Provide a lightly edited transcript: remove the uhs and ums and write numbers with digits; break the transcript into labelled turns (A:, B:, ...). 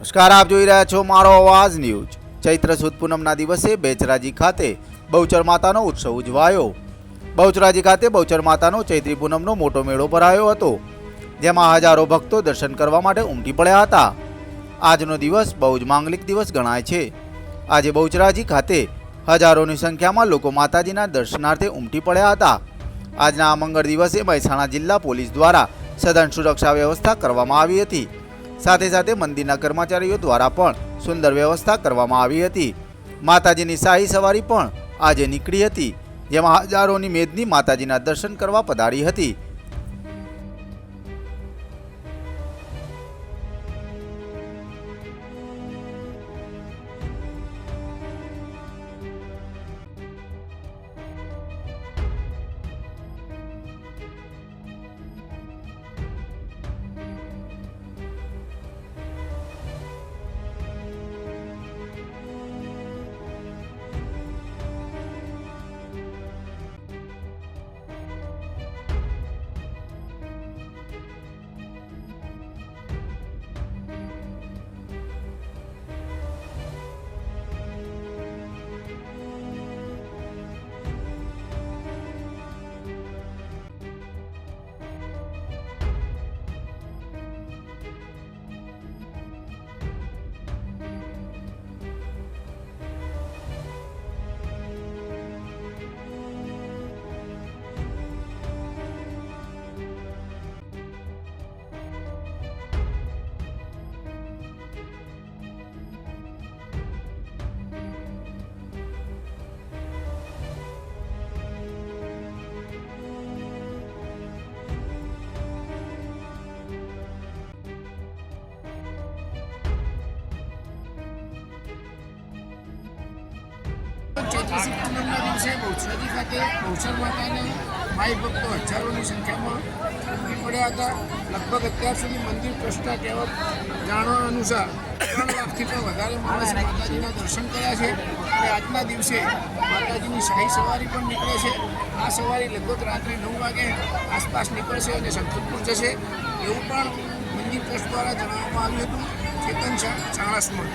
A: નમસ્કાર, આપ જોઈ રહ્યા છો મારો અવાજ ન્યૂઝ। ચૈત્ર સુદ પૂનમના દિવસે બેચરાજી ખાતે બહુચર માતાનો ઉત્સવ ઉજવાયો। બહુચરાજી ખાતે બહુચર માતાનો ચૈત્રી પૂનમનો મોટો મેળો ભરાયો હતો, જેમાં હજારો ભક્તો દર્શન કરવા માટે ઉમટી પડ્યા હતા। આજનો દિવસ બહુ જ માંગલિક દિવસ ગણાય છે। આજે બહુચરાજી ખાતે હજારોની સંખ્યામાં લોકો માતાજીના દર્શનાર્થે ઉમટી પડ્યા હતા। આજના આ મંગળ દિવસે મહેસાણા જિલ્લા પોલીસ દ્વારા સઘન સુરક્ષા વ્યવસ્થા કરવામાં આવી હતી। સાથે સાથે મંદિરના કર્મચારીઓ દ્વારા પણ સુંદર વ્યવસ્થા કરવામાં આવી હતી। માતાજીની શાહી સવારી પણ આજે નીકળી હતી, જેમાં હજારોની મેદની માતાજીના દર્શન કરવા પધારી હતી।
B: ચૈત્રી પૂનમના દિવસે બહુચરાજી ખાતે બહુચર માતાને ભાઈ ભક્તો હજારોની સંખ્યામાં ઉમટી પડ્યા હતા। લગભગ અત્યાર સુધી મંદિર ટ્રસ્ટના કહેવા જાણવા અનુસાર 3 લાખથી પણ વધારે માણસે માતાજીના દર્શન કર્યા છે। અને આજના દિવસે માતાજીની શાહી સવારી પણ નીકળે છે। આ સવારી લગભગ રાત્રે 9 વાગે આસપાસ નીકળશે અને સંતપુર જશે, એવું પણ મંદિર ટ્રસ્ટ દ્વારા જણાવવામાં આવ્યું હતું। ચેતન ચાણસ્મા।